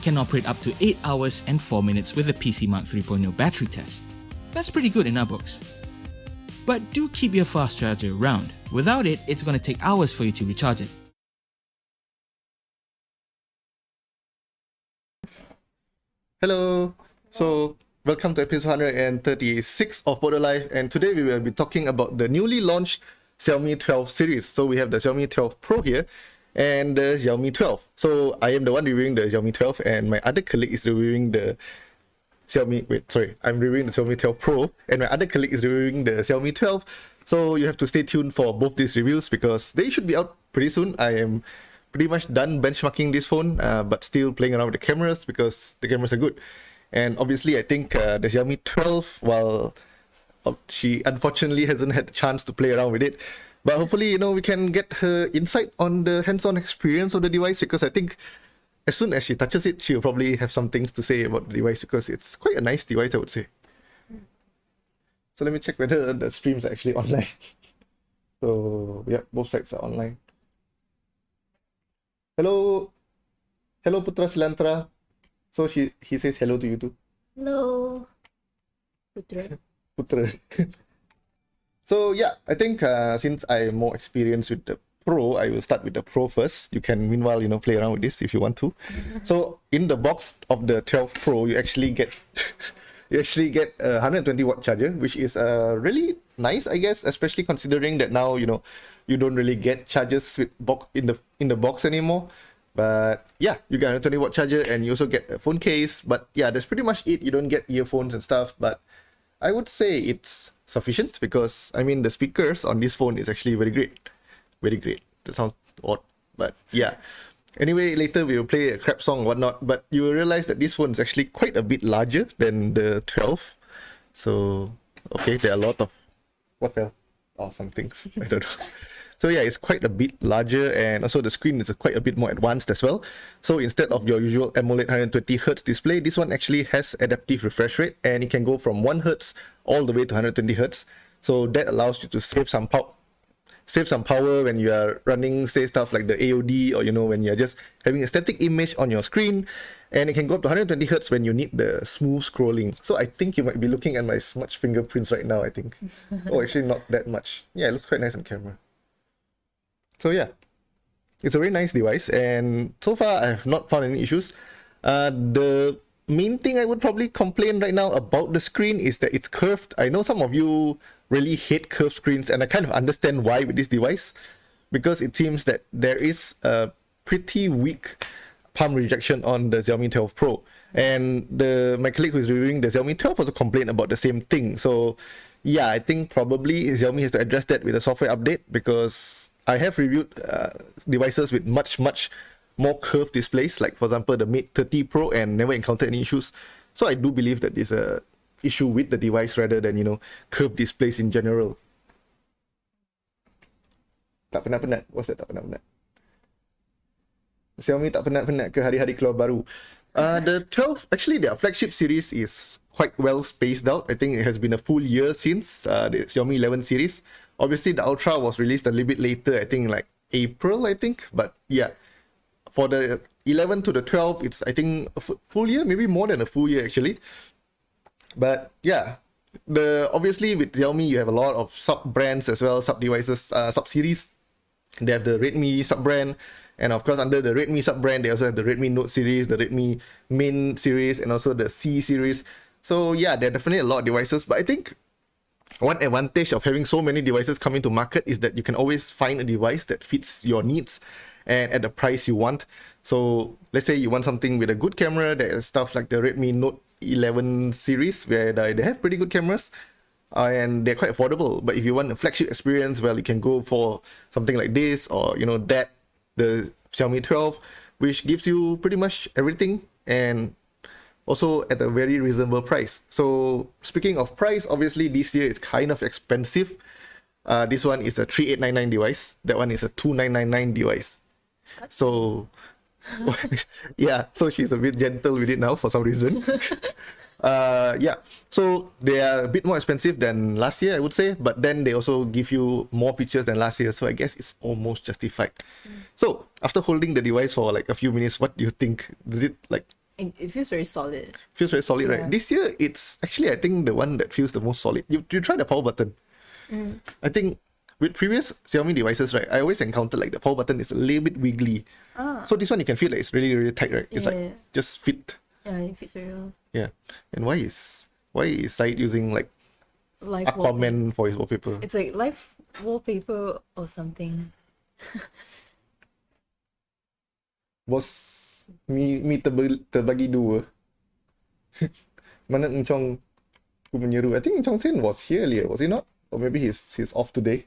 can operate up to 8 hours and 4 minutes with a PC Mark 3.0 battery test. That's pretty good in our books. But do keep your fast charger around. Without it, it's going to take hours for you to recharge it. Hello, so welcome to episode 136 of PokdeLIVE, and today we will be talking about the newly launched Xiaomi 12 series. So we have the Xiaomi 12 Pro here and the Xiaomi 12. So I am the one reviewing the Xiaomi 12 and my other colleague is reviewing the I'm reviewing the Xiaomi 12 Pro and my other colleague is reviewing the Xiaomi 12. So you have to stay tuned for both these reviews because they should be out pretty soon. I am pretty much done benchmarking this phone, but still playing around with the cameras because the cameras are good. And obviously I think the Xiaomi 12, while she unfortunately hasn't had the chance to play around with it, but hopefully, you know, we can get her insight on the hands-on experience of the device, because I think as soon as she touches it, she'll probably have some things to say about the device, because it's quite a nice device, I would say. So let me check whether the streams are actually online. So yeah, both sides are online. Hello Putra Silantra. So he says hello to you too. Hello, Putra. Putra. So yeah, I think since I'm more experienced with the Pro, I will start with the Pro first. You can meanwhile, you know, play around with this if you want to. So in the box of the 12 Pro, you actually get a 120 watt charger, which is really nice, I guess, especially considering that now, you know, you don't really get chargers with in the box anymore. But yeah, you get a 120 watt charger and you also get a phone case. But yeah, that's pretty much it. You don't get earphones and stuff, but I would say it's sufficient because, I mean, the speakers on this phone is actually very great. Very great. That sounds odd, but yeah. Anyway, later we will play a crap song or whatnot, but you will realize that this phone is actually quite a bit larger than the 12. So, okay, there are a lot of... What fell? Oh, some things. I don't know. So yeah, it's quite a bit larger, and also the screen is quite a bit more advanced as well. So instead of your usual AMOLED 120Hz display, this one actually has adaptive refresh rate, and it can go from 1Hz all the way to 120Hz. So that allows you to save some power when you are running, say, stuff like the AOD, or, you know, when you're just having a static image on your screen. And it can go up to 120Hz when you need the smooth scrolling. So I think you might be looking at my smudge fingerprints right now, I think. Oh, actually not that much. Yeah, it looks quite nice on camera. So yeah, it's a very nice device, and so far I have not found any issues. The main thing I would probably complain right now about the screen is that it's curved. I know some of you really hate curved screens, and I kind of understand why with this device, because it seems that there is a pretty weak palm rejection on the Xiaomi 12 Pro, and my colleague who is reviewing the Xiaomi 12 also complained about the same thing. So yeah, I think probably Xiaomi has to address that with a software update, because I have reviewed devices with much more curved displays, like for example the Mate 30 Pro, and never encountered any issues. So I do believe that there's a issue with the device rather than, you know, curved displays in general. Tak penat-penat. What's that, tak penat-penat? Xiaomi tak penat-penat ke hari-hari keluar baru? The 12, actually their flagship series is quite well spaced out. I think it has been a full year since the Xiaomi 11 series. Obviously, the Ultra was released a little bit later, I think like April, I think. But yeah, for the 11 to the 12, it's, I think, a full year, maybe more than a full year actually. But yeah, obviously with Xiaomi, you have a lot of sub-brands as well, sub-devices, sub-series. They have the Redmi sub-brand, and of course under the Redmi sub-brand, they also have the Redmi Note series, the Redmi Main series, and also the C series. So yeah, there are definitely a lot of devices, but I think one advantage of having so many devices coming to market is that you can always find a device that fits your needs and at the price you want. So let's say you want something with a good camera. There is stuff like the Redmi Note 11 series where they have pretty good cameras and they're quite affordable. But if you want a flagship experience, well, you can go for something like this, or, you know, the Xiaomi 12, which gives you pretty much everything and also at a very reasonable price. So speaking of price, obviously this year is kind of expensive. This one is a 3899 device. That one is a 2999 device. So yeah, so she's a bit gentle with it now for some reason. Yeah, so they are a bit more expensive than last year, I would say, but then they also give you more features than last year, so I guess it's almost justified. So after holding the device for like a few minutes, what do you think? Does it like It feels very solid. Feels very solid, right? Yeah. This year, it's actually, I think, the one that feels the most solid. You try the power button. I think with previous Xiaomi devices, right, I always encountered like the power button is a little bit wiggly. So this one you can feel like it's really, really tight, right? It's Yeah. like just fit. Yeah, it fits very well. Yeah. And why is Said using like Live wallpaper. Aquaman for his wallpaper? It's like live wallpaper or something. Bos mi terbagi dua. Mana Encong ku menyeru? I think Encong Sin was here earlier, was he not? Or maybe he's off today.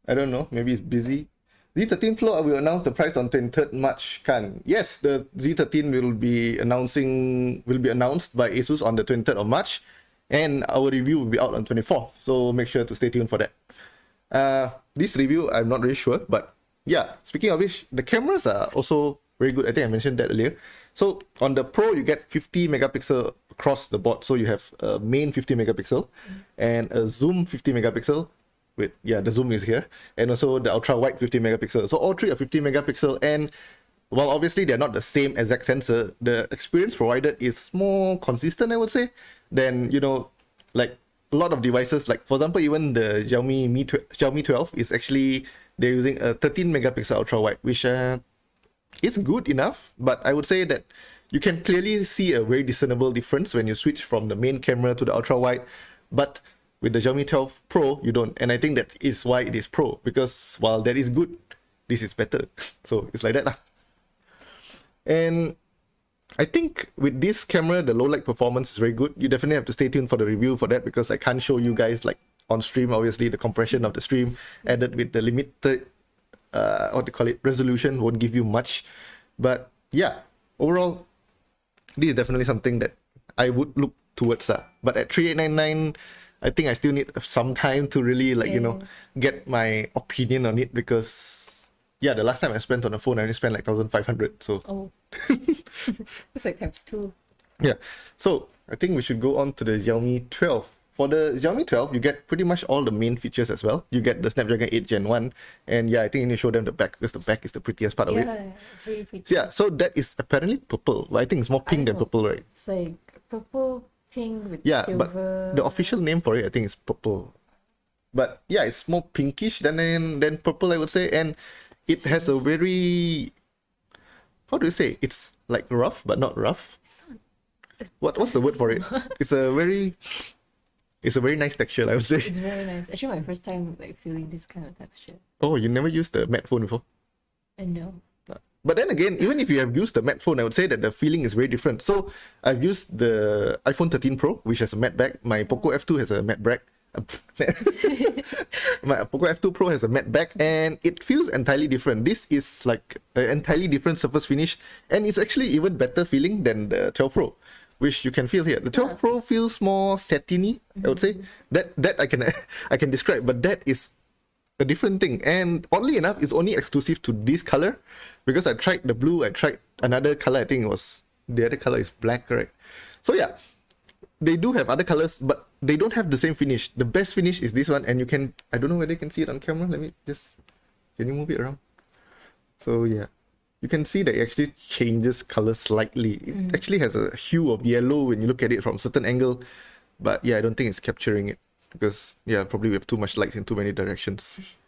I don't know. Maybe he's busy. Z13 Flow, I will announce the price on 23rd March, kan? Yes, the Z13 will be announced by Asus on the 23rd of March, and our review will be out on 24th. So make sure to stay tuned for that. This review, I'm not really sure, but yeah. Speaking of which, the cameras are also very good. I think I mentioned that earlier. So on the Pro, you get 50 megapixel across the board. So you have a main 50 megapixel and a zoom 50 megapixel. The zoom is here, and also the ultra wide 50 megapixel. So all three are 50 megapixel, and while obviously they're not the same exact sensor, the experience provided is more consistent, I would say, than like a lot of devices. Like for example, even the Xiaomi 12 is actually they're using a 13 megapixel ultra wide, which it's good enough, but I would say that you can clearly see a very discernible difference when you switch from the main camera to the ultra wide, but with the Xiaomi 12 Pro, you don't. And I think that is why it is Pro, because while that is good, this is better. So it's like that lah. And I think with this camera, the low light performance is very good. You definitely have to stay tuned for the review for that, because I can't show you guys like on stream. Obviously, the compression of the stream added with the limited resolution won't give you much. But yeah, overall, this is definitely something that I would look towards. But at 3899, I think I still need some time to really get my opinion on it, because the last time I spent on a phone, I only spent like 1,500. So It's like times 2. yeah. So I think we should go on to the Xiaomi 12. For the Xiaomi 12, you get pretty much all the main features as well. You get the Snapdragon 8 Gen 1. And I think you need to show them the back, because the back is the prettiest part of it. Yeah, it's really pretty. So, so that is apparently purple. But I think it's more pink than purple, right? It's like purple, pink with Yeah, silver. but the official name for it, I think, is purple. But yeah, it's more pinkish than purple, I would say. And it has a very, how do you say? It's like rough, but not rough. It's not, What's the word for it? It's a very nice texture, I would say. it's very nice. Actually, my first time like feeling this kind of texture. Oh, you never used the matte phone before? And no. But then again, even if you have used the matte phone, I would say that the feeling is very different. So I've used the iPhone 13 Pro, which has a matte back. My Poco F2 has a matte back. My Poco F2 Pro has a matte back, and it feels entirely different. This is like an entirely different surface finish, and it's actually even better feeling than the 12 Pro, which you can feel here. The 12 Pro feels more satiny, I would say. That I can describe, but that is a different thing. And oddly enough, it's only exclusive to this color, because I tried the blue, I tried another color. I think the other color is black, right? So yeah, they do have other colors, but they don't have the same finish. The best finish is this one, and I don't know whether you can see it on camera. Can you move it around? So yeah, you can see that it actually changes color slightly. It actually has a hue of yellow when you look at it from a certain angle, but yeah, I don't think it's capturing it, because probably we have too much light in too many directions.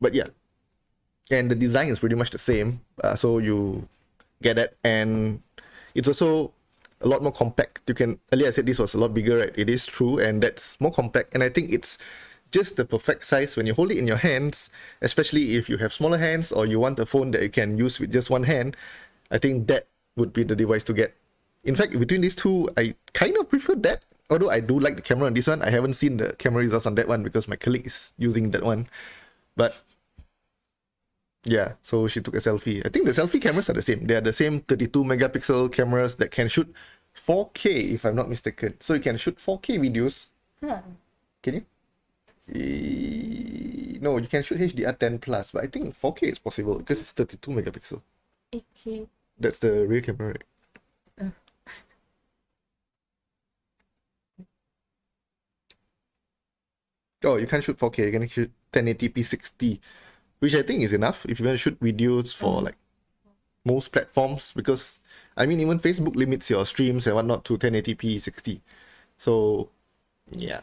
But yeah, and the design is pretty much the same, so you get it. And it's also a lot more compact. Earlier I said this was a lot bigger, right? It is true, and that's more compact, and I think it's just the perfect size when you hold it in your hands, especially if you have smaller hands or you want a phone that you can use with just one hand. I think that would be the device to get. In fact, between these two, I kind of prefer that, although I do like the camera on this one. I haven't seen the camera results on that one because my colleague is using that one. But yeah, so she took a selfie. I think the selfie cameras are the same. They are the same 32 megapixel cameras that can shoot 4K, if I'm not mistaken. So you can shoot 4K videos. Can you? No, you can shoot HDR10 plus, but I think 4K is possible because it's 32 megapixel. 8K. That's the rear camera, right? Oh, you can't shoot 4K. You can shoot 1080p 60, which I think is enough if you want to shoot videos for like most platforms, because I mean even Facebook limits your streams and whatnot to 1080p 60. So yeah.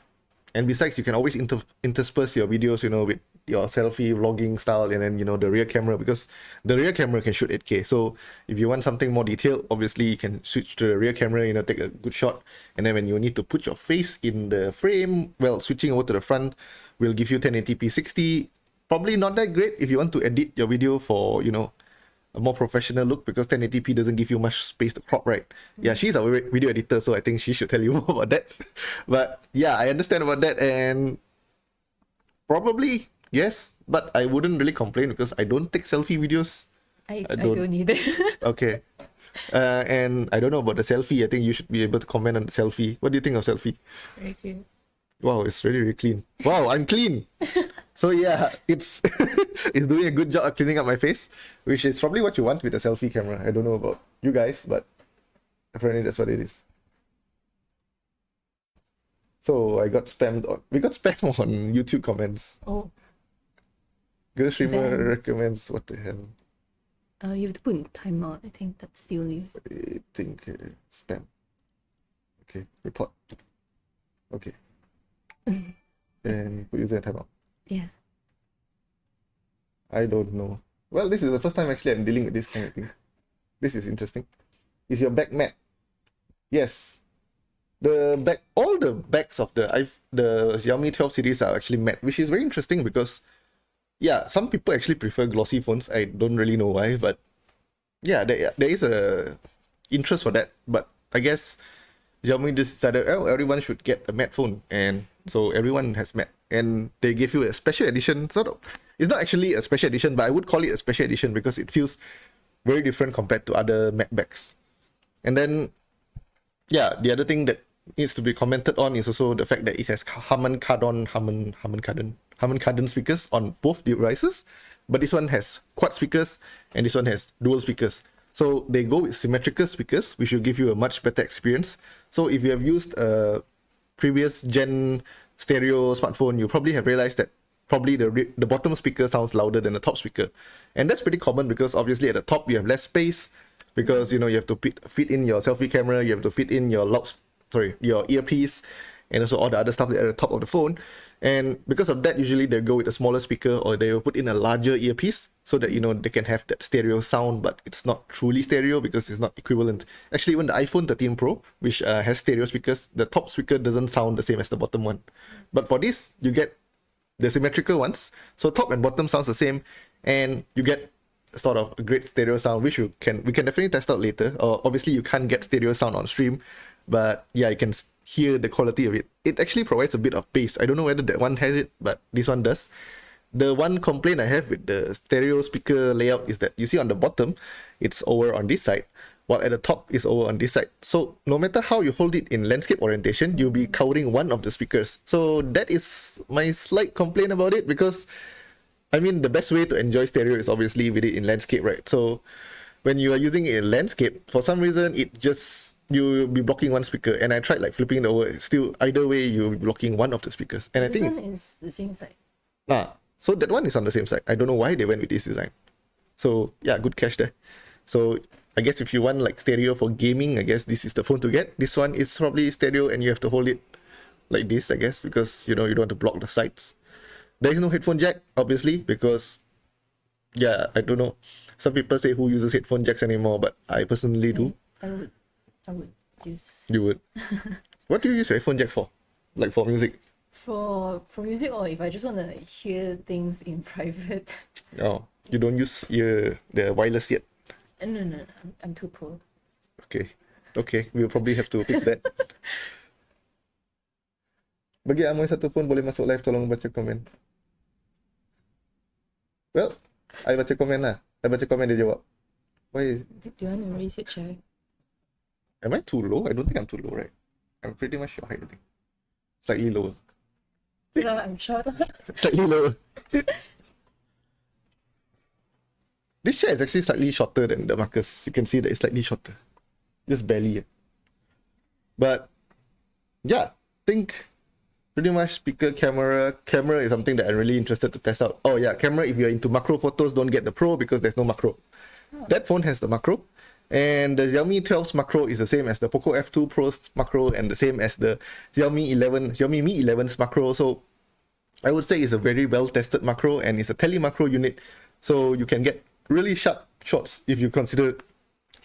And besides, you can always intersperse your videos, you know, with your selfie vlogging style, and then, you know, the rear camera, because the rear camera can shoot 8K. So if you want something more detailed, obviously you can switch to the rear camera, you know, take a good shot. And then when you need to put your face in the frame, well, switching over to the front will give you 1080p 60. Probably not that great if you want to edit your video for, you know, a more professional look, because 1080p doesn't give you much space to crop, right? Yeah, she's a video editor, so I think she should tell you more about that. But yeah, I understand about that, and probably yes, but I wouldn't really complain because I don't take selfie videos. I don't either. Okay. And I don't know about the selfie. I think you should be able to comment on the selfie. What do you think of selfie? Very cute. Wow, it's really, really clean. Wow, I'm clean. So yeah, it's it's doing a good job of cleaning up my face, which is probably what you want with a selfie camera. I don't know about you guys, but apparently that's what it is. So we got spammed on YouTube comments. Oh, Girl streamer Bam. recommends, what the hell? you have to put in timeout. I think that's the only. I think spam. Okay, report. Okay. And put user in timeout. Yeah. I don't know. Well, this is the first time actually I'm dealing with this kind of thing. This is interesting. Is your back matte? Yes. All the backs of the Xiaomi 12 series are actually matte, which is very interesting because, yeah, some people actually prefer glossy phones. I don't really know why, but yeah, there is a interest for that. But I guess Xiaomi just decided, oh, everyone should get a matte phone, and so everyone has matte, and they give you a special edition. Sort of, it's not actually a special edition, but I would call it a special edition because it feels very different compared to other matte backs. And then, yeah, the other thing that needs to be commented on is also the fact that it has Harman Kardon speakers on both devices, but this one has quad speakers and this one has dual speakers. So they go with symmetrical speakers, which will give you a much better experience. So if you have used a previous gen stereo smartphone, you probably have realized that probably the bottom speaker sounds louder than the top speaker. And that's pretty common because obviously at the top you have less space, because you know you have to fit in your selfie camera, you have to fit in your your earpiece, and also all the other stuff at the top of the phone. And because of that, usually they go with a smaller speaker, or they will put in a larger earpiece so that, you know, they can have that stereo sound, but it's not truly stereo because it's not equivalent. Actually, even the iPhone 13 Pro, which has stereo speakers, the top speaker doesn't sound the same as the bottom one. But for this, you get the symmetrical ones, so top and bottom sounds the same, and you get sort of a great stereo sound, which we can definitely test out later. Obviously, you can't get stereo sound on stream, but yeah, you can hear the quality of it. It actually provides a bit of bass. I don't know whether that one has it, but this one does. The one complaint I have with the stereo speaker layout is that you see on the bottom, it's over on this side, while at the top is over on this side. So no matter how you hold it in landscape orientation, you'll be covering one of the speakers. So that is my slight complaint about it, because I mean, the best way to enjoy stereo is obviously with it in landscape, right? So when you are using it in landscape, for some reason, you'll be blocking one speaker, and I tried like flipping it over. Still, either way, you'll be blocking one of the speakers. And I This think one is the same side. so that one is on the same side. I don't know why they went with this design. So yeah, good catch there. So I guess if you want like stereo for gaming, I guess this is the phone to get. This one is probably stereo, and you have to hold it like this, I guess, because you know you don't want to block the sides. There is no headphone jack, obviously, because yeah, I don't know. Some people say who uses headphone jacks anymore, but I personally do. I would use You would. What do you use your headphone jack for? Like for music? for music, or if I just want to like, hear things in private. Oh, you don't use the wireless yet? No, I'm too pro. Okay, we'll probably have to fix that. Bagi Amoy satu pun boleh masuk live, tolong baca komen. Well, I baca komen lah. I baca komen, dia jawab. Why? Do you want to raise your chair? Am I too low? I don't think I'm too low, right? I'm pretty much your height, I think. Slightly lower. No, I'm short. Slightly lower. This chair is actually slightly shorter than the Marcus. You can see that it's slightly shorter. Just barely. But yeah, I think pretty much speaker, camera is something that I'm really interested to test out. Oh yeah, camera, if you're into macro photos, don't get the Pro because there's no macro. That phone has the macro. And the Xiaomi 12's macro is the same as the Poco F2 Pro's macro and the same as the Xiaomi Mi 11's macro. So I would say it's a very well tested macro and it's a tele macro unit. So you can get really sharp shots if you consider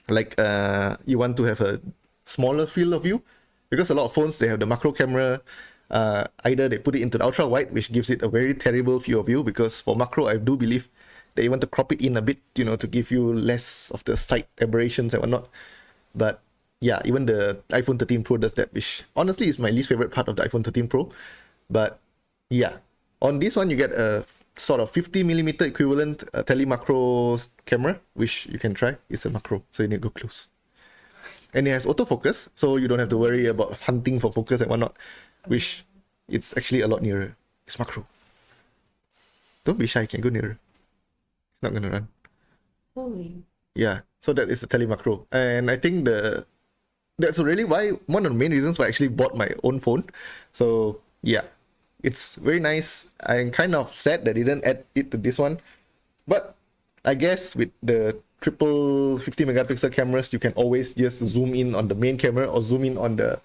like you want to have a smaller field of view, because a lot of phones they have the macro camera. Either they put it into the ultra wide, which gives it a very terrible field of view, because for macro I do believe they want to crop it in a bit, you know, to give you less of the side aberrations and whatnot. But yeah, even the iPhone 13 Pro does that, which honestly is my least favorite part of the iPhone 13 Pro. But yeah, on this one you get a sort of 50mm equivalent tele macro camera, which you can try. It's a macro, so you need to go close. And it has autofocus, so you don't have to worry about hunting for focus and whatnot, which it's actually a lot nearer. It's macro. Don't be shy, you can go nearer. It's not gonna run. Holy. Yeah, so that is the tele macro. And I think that's really one of the main reasons why I actually bought my own phone. So yeah, it's very nice. I'm kind of sad that they didn't add it to this one. But I guess with the triple 50 megapixel cameras, you can always just zoom in on the main camera or zoom in on the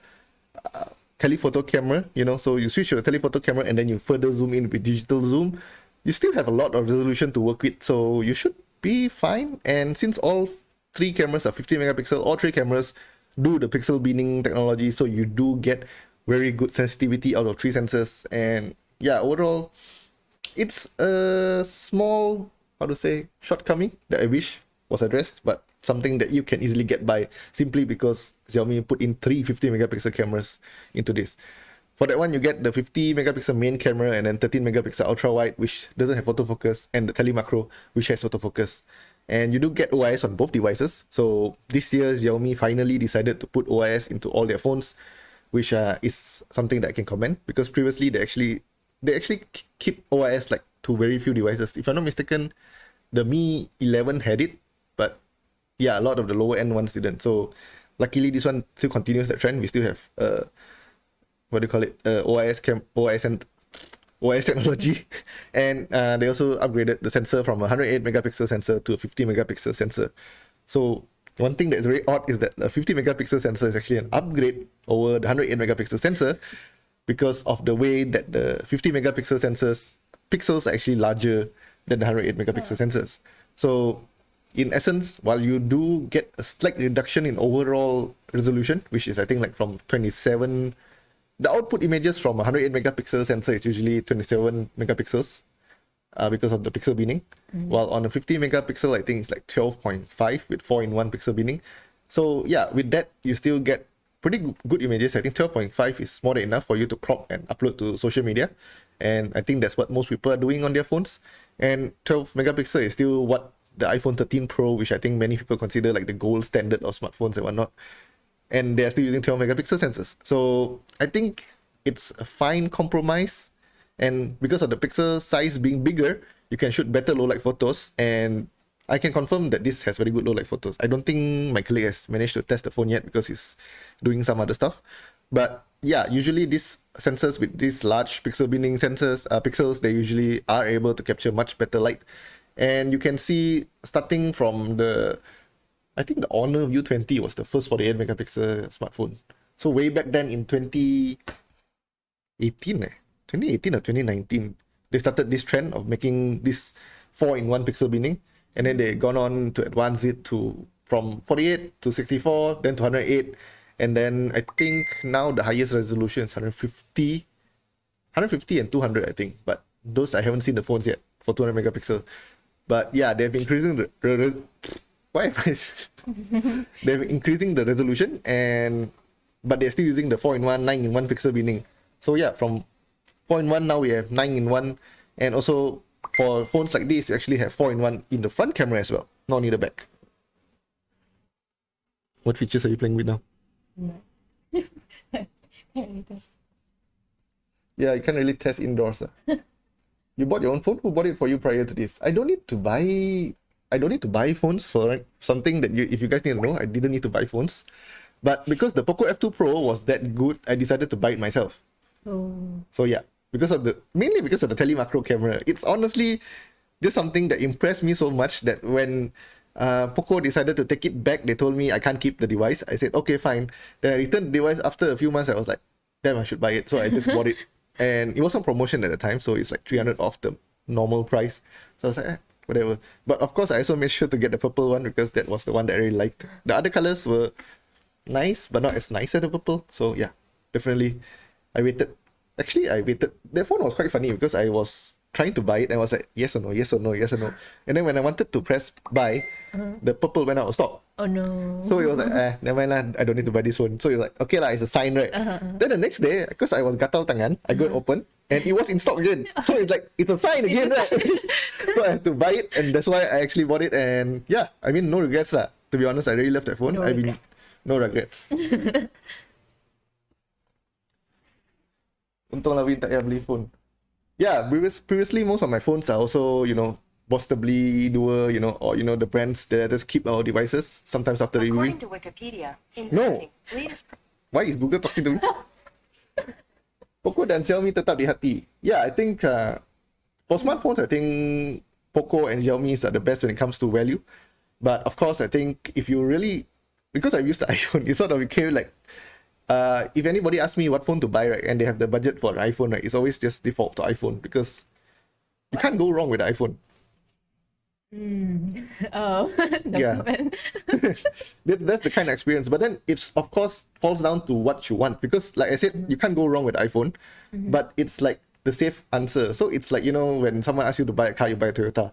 telephoto camera, you know. So you switch to the telephoto camera and then you further zoom in with digital zoom. You still have a lot of resolution to work with, so you should be fine. And since all three cameras are 50 megapixel, all three cameras do the pixel binning technology, so you do get very good sensitivity out of three sensors. And yeah, overall, it's a small, how to say, shortcoming that I wish was addressed, but something that you can easily get by simply because Xiaomi put in three 50 megapixel cameras into this. For that one, you get the 50 megapixel main camera and then 13 megapixel ultra wide, which doesn't have autofocus, and the tele macro, which has autofocus. And you do get OIS on both devices. So this year, Xiaomi finally decided to put OIS into all their phones, which is something that I can commend, because previously they actually keep OIS like to very few devices. If I'm not mistaken, the Mi 11 had it, but yeah, a lot of the lower end ones didn't. So luckily this one still continues that trend. We still have OIS technology, and they also upgraded the sensor from a 108 megapixel sensor to a 50 megapixel sensor. So one thing that is very odd is that the 50 megapixel sensor is actually an upgrade over the 108 megapixel sensor, because of the way that the 50 megapixel pixels are actually larger than the 108 megapixel sensors. So in essence, while you do get a slight reduction in overall resolution, which is I think like from 27, the output images from a 108 megapixel sensor is usually 27 megapixels because of the pixel binning, while on a 50 megapixel I think it's like 12.5 with 4-in-1 pixel binning. So yeah, with that you still get pretty good images. I think 12.5 is more than enough for you to crop and upload to social media, and I think that's what most people are doing on their phones. And 12 megapixel is still what the iPhone 13 Pro, which I think many people consider like the gold standard of smartphones and whatnot, and they're still using 12 megapixel sensors. So I think it's a fine compromise, and because of the pixel size being bigger, you can shoot better low light photos, and I can confirm that this has very good low light photos. I don't think my colleague has managed to test the phone yet because he's doing some other stuff. But yeah, usually these sensors with these large pixel binning pixels, they usually are able to capture much better light. And you can see starting from I think the Honor View 20 was the first 48 megapixel smartphone. So way back then in 2018 or 2019, they started this trend of making this 4-in-1 pixel binning. And then they gone on to advance it from 48 to 64, then to 108. And then I think now the highest resolution is 150 and 200, I think. But those I haven't seen the phones yet for 200 megapixel. But yeah, they've been increasing they're increasing the resolution, but they're still using the 4-in-1, 9-in-1 pixel binning. So yeah, from 4-in-1 now we have 9-in-1, and also for phones like this, you actually have 4-in-1 in the front camera as well, not in the back. What features are you playing with now? No. Yeah, you can't really test indoors. You bought your own phone? Who bought it for you prior to this? I don't need to buy phones for something that if you guys need to know, I didn't need to buy phones. But because the Poco F2 Pro was that good, I decided to buy it myself. Oh. So yeah, mainly because of the tele macro camera. It's honestly just something that impressed me so much that when Poco decided to take it back. They told me I can't keep the device. I said, okay, fine. Then I returned the device after a few months. I was like, damn, I should buy it. So I just bought it. And it was on promotion at the time. So it's like 300 off the normal price. So I was like, whatever. But of course, I also made sure to get the purple one because that was the one that I really liked. The other colors were nice, but not as nice as the purple. So yeah, definitely. I waited. Actually, I waited. The phone was quite funny because I was trying to buy it and I was like, yes or no, yes or no, yes or no. And then when I wanted to press buy, the purple went out of stock. Oh no. So it was like, never mind lah, I don't need to buy this one. So you're like, okay lah, it's a sign, right? Then the next day, because I was gatal tangan, I go and open, and it was in stock again. So it's like, it's a sign again, right? So I have to buy it, and that's why I actually bought it. And yeah, I mean, no regrets lah. To be honest, I really love that phone. No regrets. Untung lah Win tak payah beli phone. Yeah, previously most of my phones are also, Bosstably, Duo, or the brands that just keep our devices sometimes after reviewing. According to Wikipedia, No. Why is Google talking to me? Poco dan Xiaomi tetap di hati. Yeah, I think for smartphones, I think Poco and Xiaomi are the best when it comes to value. But of course, I think if you really, because I've used the iPhone, it sort of became like, if anybody asks me what phone to buy, right, and they have the budget for an iPhone, right, it's always just default to iPhone because you can't go wrong with the iPhone. Oh, no Yeah. comment. That's the kind of experience. But then it's, of course, falls down to what you want. Because, like I said, you can't go wrong with iPhone. But it's like the safe answer. So it's like, when someone asks you to buy a car, you buy a Toyota.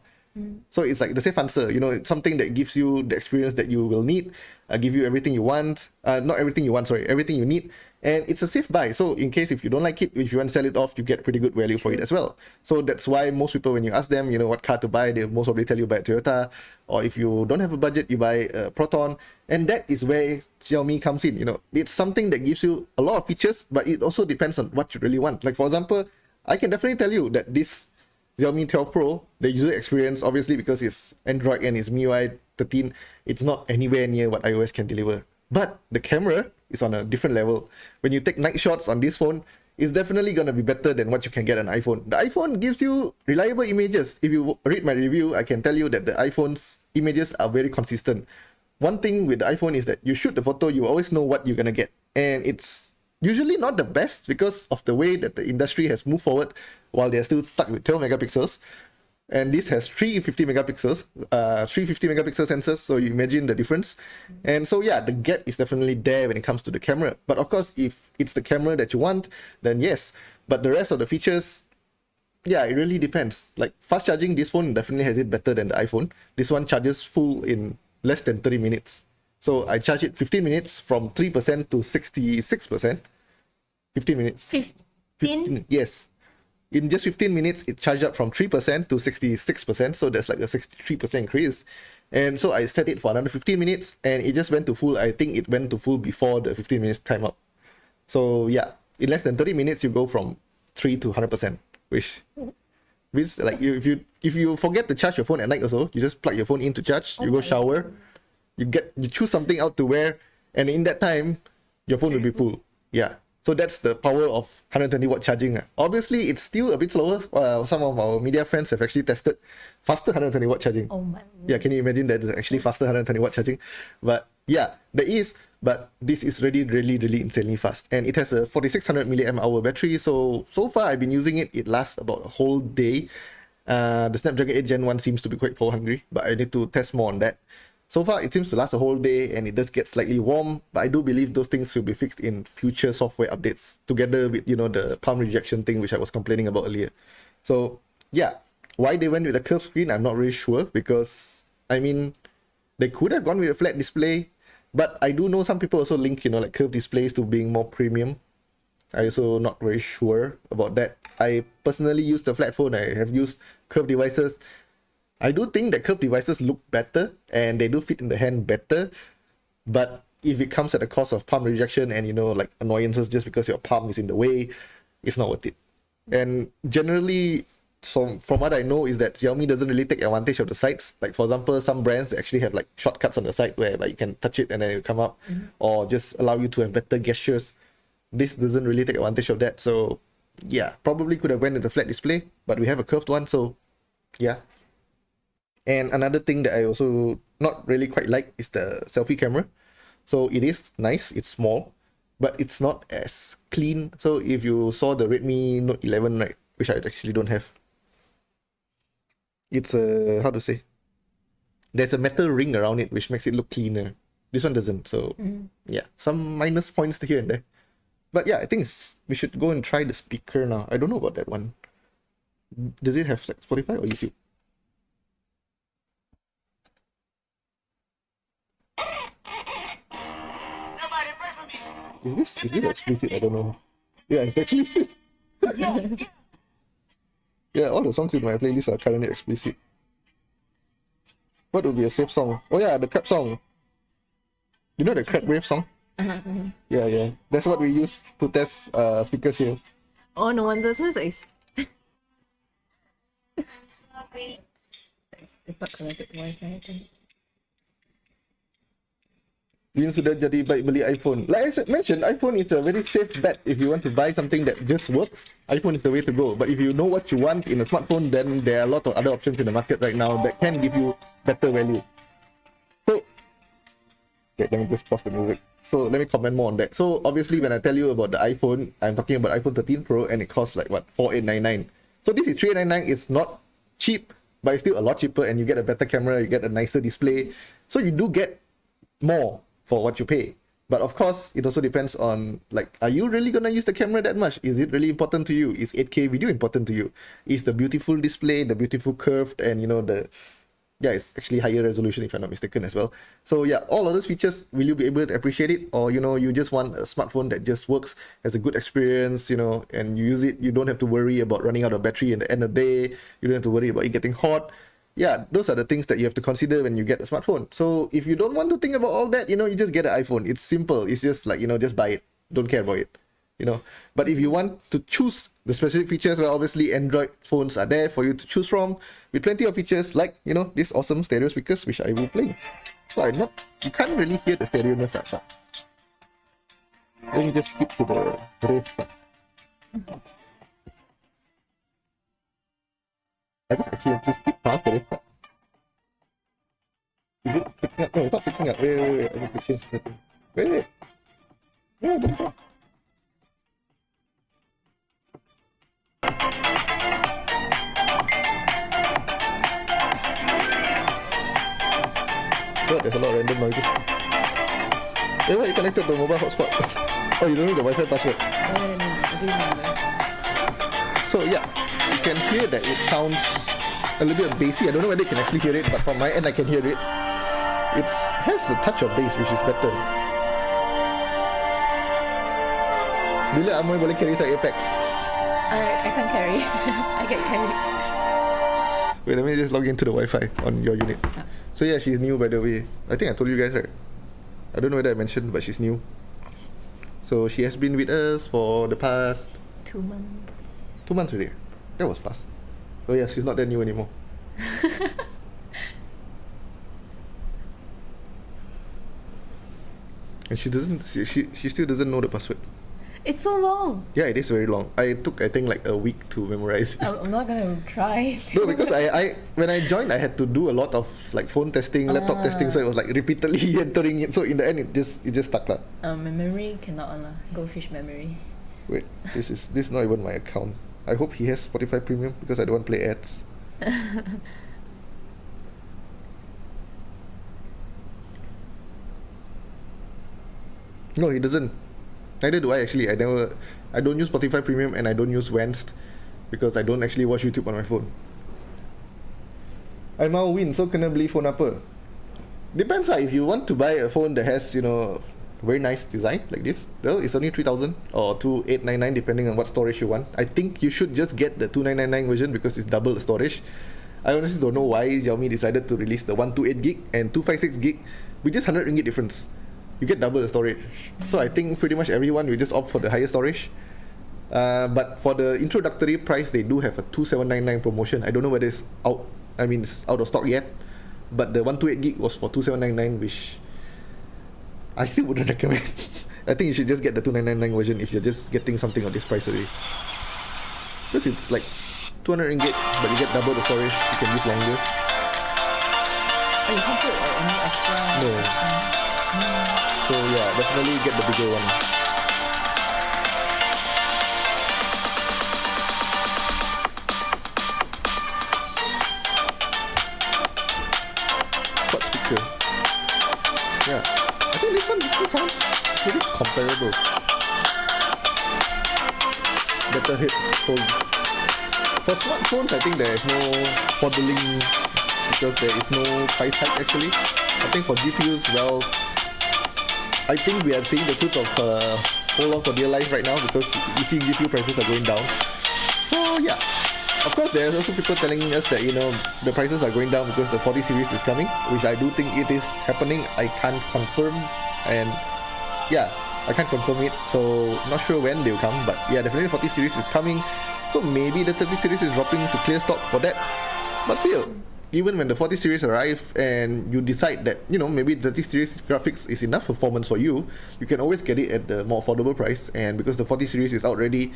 So it's like the safe answer. It's something that gives you the experience that you will need, give you everything you want. Not everything you want, sorry, everything you need. And it's a safe buy. So in case if you don't like it, if you want to sell it off, you get pretty good value for it as well. So that's why most people, when you ask them, what car to buy, they most probably tell you buy a Toyota. Or if you don't have a budget, you buy a Proton. And that is where Xiaomi comes in. It's something that gives you a lot of features, but it also depends on what you really want. Like for example, I can definitely tell you that this Xiaomi 12 Pro, the user experience, obviously because it's Android and it's MIUI 13, it's not anywhere near what iOS can deliver. But the camera is on a different level. When you take night shots on this phone, it's definitely going to be better than what you can get on iPhone. The iPhone gives you reliable images. If you read my review, I can tell you that the iPhone's images are very consistent. One thing with the iPhone is that you shoot the photo, you always know what you're going to get. And it's usually not the best because of the way that the industry has moved forward while they're still stuck with 12 megapixels. And this has three 50 megapixels sensors, so you imagine the difference. And so yeah, the gap is definitely there when it comes to the camera. But of course, if it's the camera that you want, then yes. But the rest of the features, yeah, it really depends. Like fast charging, this phone definitely has it better than the iPhone. This one charges full in less than 30 minutes. So I charge it 15 minutes from 3% to 66%. 15 minutes. 15? Yes. In just 15 minutes, it charged up from 3% to 66%. So that's like a 63% increase. And so I set it for another 15 minutes and it just went to full. I think it went to full before the 15 minutes time up. So yeah, in less than 30 minutes, you go from 3 to 100%, which means like if you forget to charge your phone at night also, you just plug your phone in to charge, you go shower, you choose something out to wear, and in that time, your phone will be full. Yeah. So that's the power of 120 watt charging. Obviously, it's still a bit slower. Some of our media friends have actually tested faster 120 watt charging. Oh my. Yeah, can you imagine that it's actually faster 120 watt charging? But yeah, there is. But this is really, really, really insanely fast. And it has a 4600 milliamp hour battery. So far I've been using it. It lasts about a whole day. The Snapdragon 8 Gen 1 seems to be quite power hungry, but I need to test more on that. So far, it seems to last a whole day and it does get slightly warm, but I do believe those things will be fixed in future software updates together with, the palm rejection thing, which I was complaining about earlier. So yeah, why they went with a curved screen, I'm not really sure because, I mean, they could have gone with a flat display, but I do know some people also link, like curved displays to being more premium. I also not very sure about that. I personally use the flat phone. I have used curved devices. I do think that curved devices look better and they do fit in the hand better. But if it comes at the cost of palm rejection and, like annoyances just because your palm is in the way, it's not worth it. And generally, from what I know is that Xiaomi doesn't really take advantage of the sides. Like for example, some brands actually have like shortcuts on the side where like you can touch it and then it will come up or just allow you to have better gestures. This doesn't really take advantage of that. So yeah, probably could have went with a flat display, but we have a curved one. So yeah. And another thing that I also not really quite like is the selfie camera. So it is nice, it's small, but it's not as clean. So if you saw the Redmi Note 11, right, which I actually don't have, it's a, how to say, there's a metal ring around it which makes it look cleaner. This one doesn't. So yeah, some minus points here and there. But yeah, I think we should go and try the speaker now. I don't know about that one. Does it have like Spotify or YouTube? Is this explicit? I don't know. Yeah, it's explicit. Yeah, all the songs in my playlist are currently explicit. What would be a safe song? Oh yeah, the crab song. You know the crab wave song? Yeah. That's what we use to test speakers here. Oh, no wonder. So it's not connected to Wi-Fi, I think. Win sudah jadi baik beli iPhone. Like I mentioned, iPhone is a very safe bet if you want to buy something that just works. iPhone is the way to go. But if you know what you want in a smartphone, then there are a lot of other options in the market right now that can give you better value. So, wait, let me just pause the music. So let me comment more on that. So obviously when I tell you about the iPhone, I'm talking about iPhone 13 Pro and it costs like what, 4899. So this is 399. It's not cheap, but it's still a lot cheaper and you get a better camera, you get a nicer display. So you do get more for what you pay. But of course, it also depends on, like, are you really gonna use the camera that much? Is it really important to you? Is 8K video important to you? Is the beautiful display, the beautiful curved, and you know, it's actually higher resolution if I'm not mistaken as well. So yeah, all of those features, will you be able to appreciate it? Or, you know, you just want a smartphone that just works, has a good experience, you know, and you use it, you don't have to worry about running out of battery at the end of the day. You don't have to worry about it getting hot. Yeah, those are the things that you have to consider when you get a smartphone. So if you don't want to think about all that, you know, you just get an iPhone. It's simple. It's just like, you know, just buy it. Don't care about it, you know. But if you want to choose the specific features, well, obviously Android phones are there for you to choose from with plenty of features like, you know, this awesome stereo speakers, which I will play. So you can't really hear the stereo noise that part. Let me just skip to the rave part. I just accidentally skip past the rave part. Is it picking up? No, it's not picking up. Wait. I need to change the thing. Wait. Yeah, that's all. Oh, there's a lot of random noises. Hey, why are you connected to a mobile hotspot? Oh, you don't know the Wi-Fi password? I do remember. So yeah, you can hear that it sounds a little bit bassy. I don't know whether you can actually hear it, but from my end I can hear it. It has a touch of bass, which is better. Bila Amoy boleh carry saya Apex? I can't carry. I get carried. Wait, let me just log into the Wi-Fi on your unit. So yeah, she's new by the way. I think I told you guys, right? I don't know whether I mentioned, but she's new. So she has been with us for the past 2 months. 2 months already. That was fast. Oh yeah, she's not that new anymore. And she still doesn't know the password. It's so long. Yeah, it is very long. I think like a week to memorize it. I'm not gonna try. No, because I when I joined, I had to do a lot of like phone testing, laptop testing, so it was like repeatedly entering it. So in the end, it just stuck lah. My memory cannot goldfish memory. Wait, this is not even my account. I hope he has Spotify Premium because I don't want to play ads. No, he doesn't. Neither do I actually. I don't use Spotify Premium and I don't use Vanced because I don't actually watch YouTube on my phone. I mau win, so kena beli phone apa? Depends lah. If you want to buy a phone that has, you know, very nice design like this, though it's only 3,000 or 2,899 depending on what storage you want. I think you should just get the 2,999 version because it's double the storage. I honestly don't know why Xiaomi decided to release the 128 gig and 256 gig with just 100 ringgit difference. You get double the storage. So I think pretty much everyone will just opt for the higher storage. But for the introductory price, they do have a 2,799 promotion. I don't know whether it's out. I mean, it's out of stock yet. But the 128 gig was for 2,799, which I still wouldn't recommend. I think you should just get the 2,999 version if you're just getting something of this price already. Because it's like 200 ringgit, but you get double the storage. You can use longer. you can't put like any extra. No. sound. So yeah, definitely get the bigger one. Quad speaker. Yeah, I think this one sounds pretty comparable. Better hit hold. For smartphones, I think there is no modeling because there is no price hike actually. I think for GPUs, well, I think we are seeing the fruits of hold on for dear life right now because you see GPU prices are going down. So yeah, of course there's also people telling us that the prices are going down because the 40 series is coming, which I do think it is happening. I can't confirm, and yeah, I can't confirm it, so not sure when they'll come, but yeah, definitely 40 series is coming. So maybe the 30 series is dropping to clear stock for that. But still, even when the 40 series arrive and you decide that maybe the 30 series graphics is enough performance for you, you can always get it at the more affordable price. And because the 40 series is out already,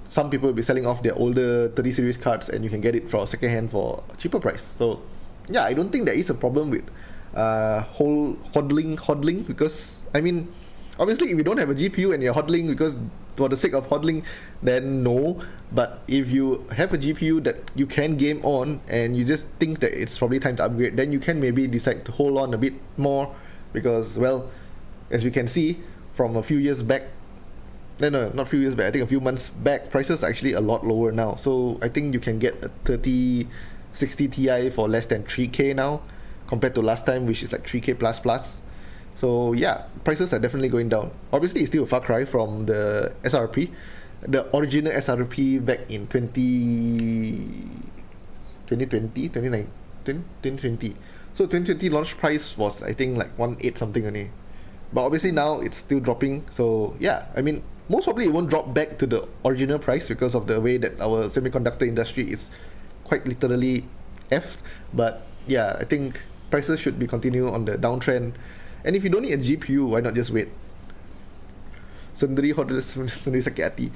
some people will be selling off their older 30 series cards and you can get it for second hand for a cheaper price. So yeah, I don't think there is a problem with hodling, because I mean, obviously if you don't have a GPU and you're hodling because for the sake of hodling, then no. But if you have a GPU that you can game on and you just think that it's probably time to upgrade, then you can maybe decide to hold on a bit more, because well, as we can see from a few years back, no, not a few years back, I think a few months back, prices are actually a lot lower now. So I think you can get a 3060 Ti for less than 3K now compared to last time, which is like 3K plus. So yeah, prices are definitely going down. Obviously, it's still a far cry from the SRP, the original SRP back in 2020. So 2020 launch price was I think like 1.8 something only. But obviously now it's still dropping. So yeah, I mean, most probably it won't drop back to the original price because of the way that our semiconductor industry is quite literally effed. But yeah, I think prices should be continue on the downtrend. And if you don't need a GPU, why not just wait? Sendiri sakit hati.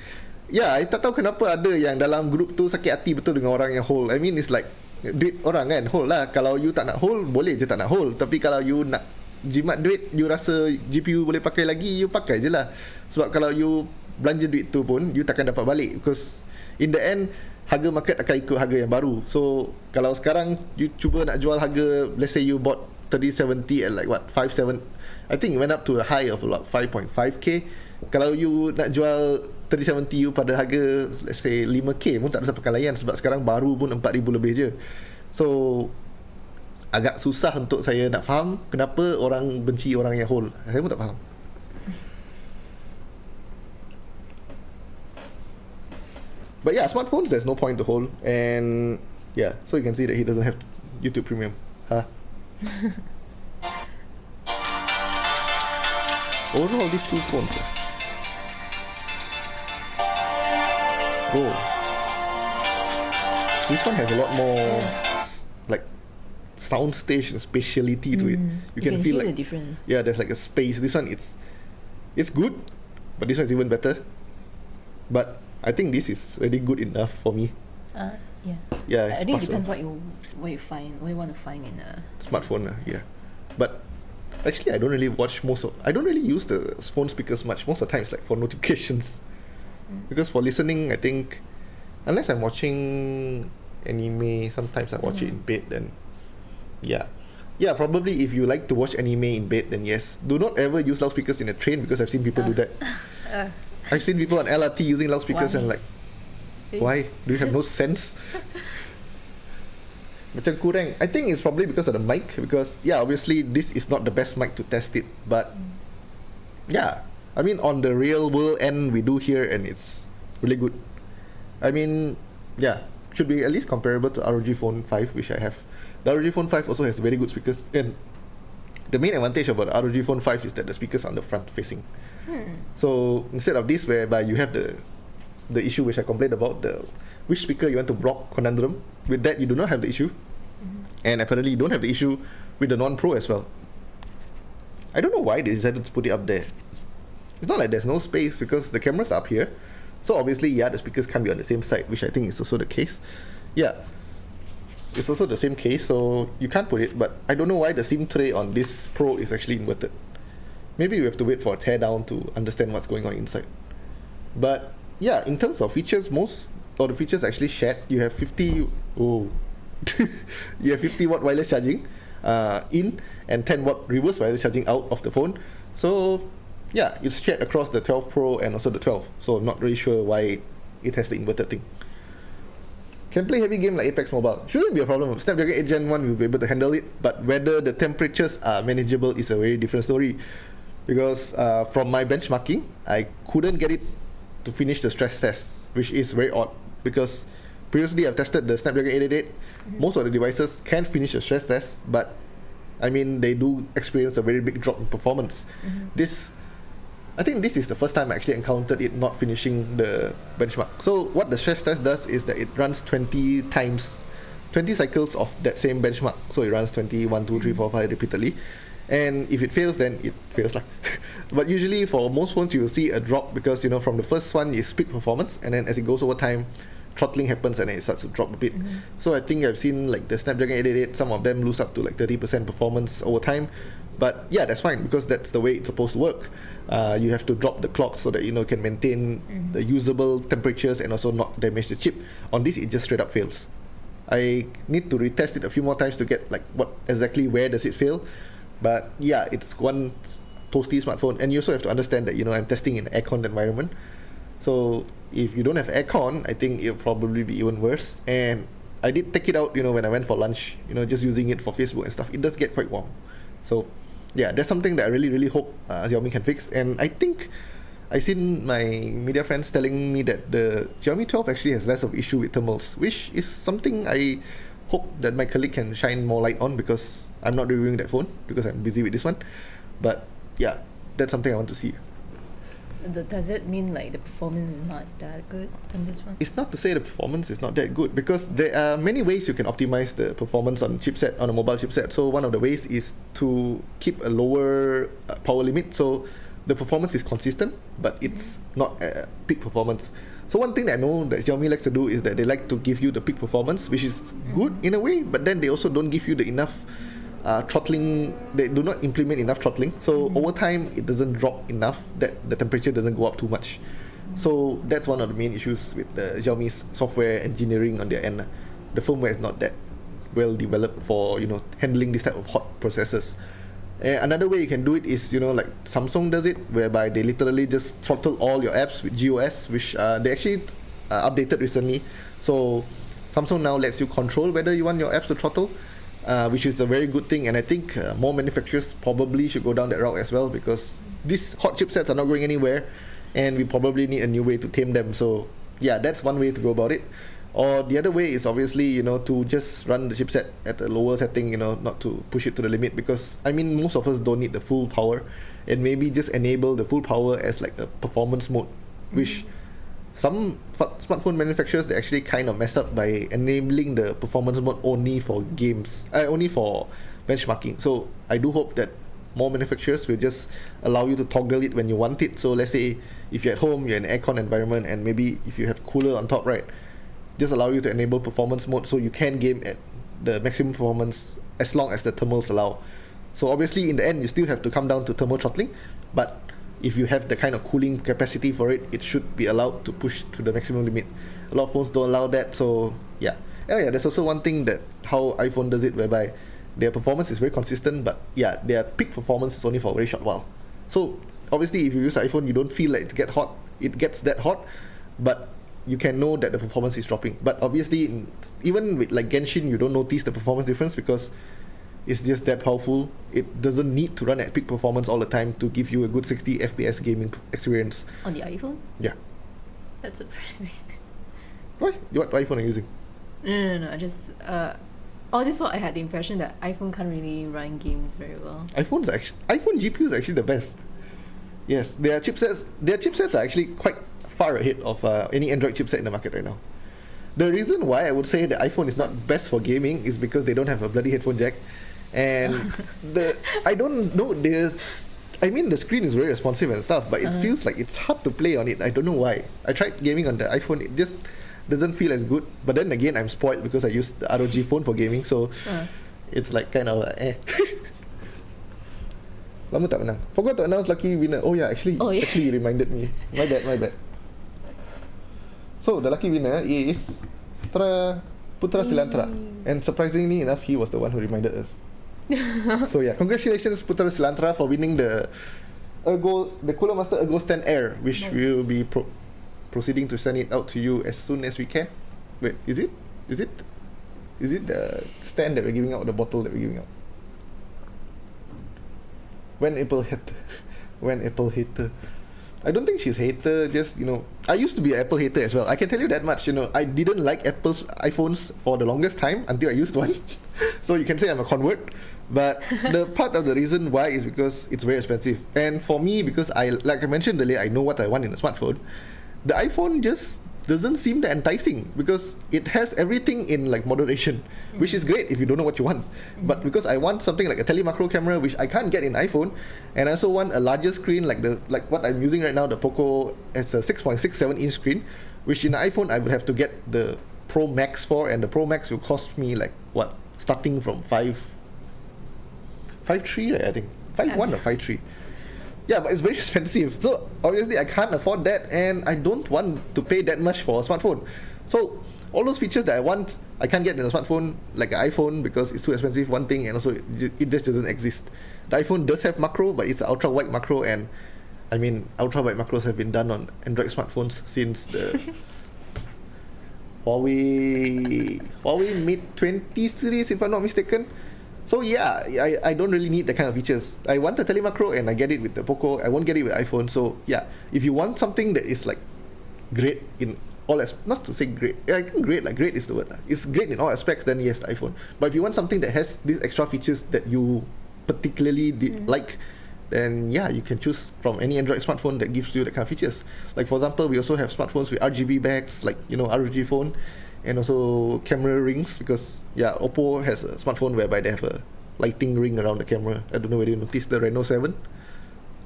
Yeah, I tak tahu kenapa ada yang dalam group tu sakit hati betul dengan orang yang hold. I mean, it's like duit orang kan, hold lah. Kalau you tak nak hold, boleh je tak nak hold. Tapi kalau you nak jimat duit, you rasa GPU boleh pakai lagi, you pakai je lah. Sebab kalau you belanja duit tu pun, you takkan dapat balik. Because in the end, harga market akan ikut harga yang baru. So kalau sekarang you cuba nak jual harga, let's say you bought 3070 at like what, 5.7, I think it went up to a high of about 5.5k. Kalau you nak jual 3070 you pada harga let's say 5k pun tak ada siapa akan layan, sebab sekarang baru pun 4000 lebih je. So agak susah untuk saya nak faham kenapa orang benci orang yang hold. Saya pun tak faham. But yeah, smartphones there's no point to hold. And yeah, so you can see that he doesn't have YouTube Premium. Overall, these two phones. Oh, this one has a lot more like soundstage and spatiality to it. You can feel like the difference. Yeah, there's like a space. This one it's good, but this one's even better. But I think this is really good enough for me. Yeah. Yeah, I think it depends what you want to find in a smartphone. Yeah, but actually I don't really I don't really use the phone speakers much. Most of the time it's like for notifications. Because for listening, I think unless I'm watching anime, sometimes I watch it in bed, then yeah, probably if you like to watch anime in bed, then yes. Do not ever use loudspeakers in a train, because I've seen people do that. I've seen people on LRT using loudspeakers. Why? And like, why? Do you have no sense? Macam kurang. I think it's probably because of the mic, because yeah, obviously this is not the best mic to test it, but yeah, I mean, on the real world end, we do hear, and it's really good. I mean, yeah, should be at least comparable to ROG Phone 5, which I have. The ROG Phone 5 also has very good speakers, and the main advantage about the ROG Phone 5 is that the speakers are on the front facing. So instead of this, whereby you have the issue which I complained about, the which speaker you want to block conundrum, with that you do not have the issue, and apparently you don't have the issue with the non-Pro as well. I don't know why they decided to put it up there. It's not like there's no space, because the cameras are up here. So obviously, yeah, the speakers can't be on the same side, which I think is also the case. Yeah. is also the same case, so you can't put it, but I don't know why the SIM tray on this Pro is actually inverted. Maybe we have to wait for a teardown to understand what's going on inside. But yeah, in terms of features, most of the features actually shared. You have 50 you have 50 watt wireless charging in and 10 watt reverse wireless charging out of the phone. So yeah, it's shared across the 12 Pro and also the 12. So I'm not really sure why it has the inverted thing. Can play heavy game like Apex Mobile. Shouldn't be a problem. Snapdragon 8 Gen 1 will be able to handle it, but whether the temperatures are manageable is a very different story. Because from my benchmarking, I couldn't get it to finish the stress test, which is very odd. Because previously I've tested the Snapdragon 888. Most of the devices can finish the stress test, but I mean, they do experience a very big drop in performance. I think this is the first time I actually encountered it not finishing the benchmark. So what the stress test does is that it runs 20 cycles of that same benchmark. So it runs 20, 1, 2, 3, 4, 5 repeatedly. And if it fails, then it fails. But usually for most phones, you will see a drop because, you know, from the first one is peak performance, and then as it goes over time, throttling happens and then it starts to drop a bit. So I think I've seen like the Snapdragon 888, some of them lose up to like 30% performance over time. But yeah, that's fine because that's the way it's supposed to work. You have to drop the clock so that, you know, can maintain the usable temperatures and also not damage the chip. On this, it just straight up fails. I need to retest it a few more times to get like what exactly where does it fail. But yeah, it's one toasty smartphone, and you also have to understand that, you know, I'm testing in an aircon environment. So if you don't have aircon, I think it'll probably be even worse. And I did take it out, you know, when I went for lunch, you know, just using it for Facebook and stuff. It does get quite warm. So yeah, that's something that I really hope Xiaomi can fix. And I think I've seen my media friends telling me that the Xiaomi 12 actually has less of issue with thermals, which is something I hope that my colleague can shine more light on, because I'm not reviewing that phone because I'm busy with this one. But yeah, that's something I want to see. Does it mean like the performance is not that good on this one? It's not to say the performance is not that good, because there are many ways you can optimize the performance on chipset, on a mobile chipset. So one of the ways is to keep a lower power limit, so the performance is consistent, but it's not peak performance. So one thing that I know that Xiaomi likes to do is that they like to give you the peak performance, which is good in a way, but then they also don't give you the enough throttling. They do not implement enough throttling, so over time it doesn't drop enough that the temperature doesn't go up too much. So that's one of the main issues with the Xiaomi's software engineering on their end. The firmware is not that well developed for, you know, handling this type of hot processes. Another way you can do it is, you know, like Samsung does it, whereby they literally just throttle all your apps with GOS, which they actually updated recently. So Samsung now lets you control whether you want your apps to throttle, which is a very good thing. And I think more manufacturers probably should go down that route as well, because these hot chipsets are not going anywhere, and we probably need a new way to tame them. So yeah, that's one way to go about it. Or the other way is obviously, you know, to just run the chipset at a lower setting, you know, not to push it to the limit, because I mean, most of us don't need the full power, and maybe just enable the full power as like a performance mode, which some smartphone manufacturers, they actually kind of mess up by enabling the performance mode only for games, only for benchmarking. So I do hope that more manufacturers will just allow you to toggle it when you want it. So let's say if you're at home, you're in an aircon environment, and maybe if you have cooler on top, right, just allow you to enable performance mode so you can game at the maximum performance as long as the thermals allow. So obviously in the end you still have to come down to thermal throttling, but if you have the kind of cooling capacity for it, it should be allowed to push to the maximum limit. A lot of phones don't allow that, so yeah. Oh yeah, there's also one thing that how iPhone does it, whereby their performance is very consistent, but yeah, their peak performance is only for a very short while. So obviously if you use iPhone, you don't feel like it gets that hot, but you can know that the performance is dropping. But obviously, even with like Genshin, you don't notice the performance difference because it's just that powerful. It doesn't need to run at peak performance all the time to give you a good 60 FPS gaming experience. On the iPhone? Yeah. That's surprising. Why? What iPhone are you using? No. I just this one I had the impression that iPhone can't really run games very well. iPhone GPU is actually the best. Yes, their chipsets are actually quite far ahead of any Android chipset in the market right now. The reason why I would say the iPhone is not best for gaming is because they don't have a bloody headphone jack, and I don't know. The screen is very responsive and stuff, but it feels like it's hard to play on it. I don't know why. I tried gaming on the iPhone. doesn't feel as good. But then again, I'm spoiled because I use the ROG phone for gaming, so it's like kind of Lama tak menang. Forgot to announce lucky winner. Oh yeah, actually you reminded me. My bad. So the lucky winner is Putra Silantra, and surprisingly enough, he was the one who reminded us. So yeah, congratulations Putra Silantra for winning the Cooler Master Ergo Stand Air, which we will be proceeding to send it out to you as soon as we can. Wait, is it the stand that we're giving out, or the bottle that we're giving out? When Apple hater. I don't think she's hater, just, I used to be an Apple hater as well. I can tell you that much, I didn't like Apple's iPhones for the longest time until I used one. So you can say I'm a convert. But the part of the reason why is because it's very expensive. And for me, because like I mentioned earlier, I know what I want in a smartphone. The iPhone just doesn't seem that enticing because it has everything in like moderation, which is great if you don't know what you want. But because I want something like a telemacro camera, which I can't get in iPhone, and I also want a larger screen like what I'm using right now, the Poco has a 6.67 inch screen, which in the iPhone I would have to get the Pro Max for, and the Pro Max will cost me like what, starting from 5.3, right? I think 5.1 or 5.3. Yeah, but it's very expensive. So obviously I can't afford that, and I don't want to pay that much for a smartphone. So all those features that I want, I can't get in a smartphone like an iPhone because it's too expensive, one thing, and also it just doesn't exist. The iPhone does have macro, but it's an ultra wide macro, and I mean ultra wide macros have been done on Android smartphones since the Huawei Mate 20 series, if I'm not mistaken. So yeah, I don't really need that kind of features. I want a telemacro and I get it with the Poco. I won't get it with iPhone. So yeah, if you want something that is like great in all not to say great, I think great is the word. It's great in all aspects, then yes, the iPhone. But if you want something that has these extra features that you particularly like, then yeah, you can choose from any Android smartphone that gives you that kind of features. Like for example, we also have smartphones with RGB backs, like ROG phone, and also camera rings, because yeah, Oppo has a smartphone whereby they have a lighting ring around the camera. I don't know whether you noticed the Reno 7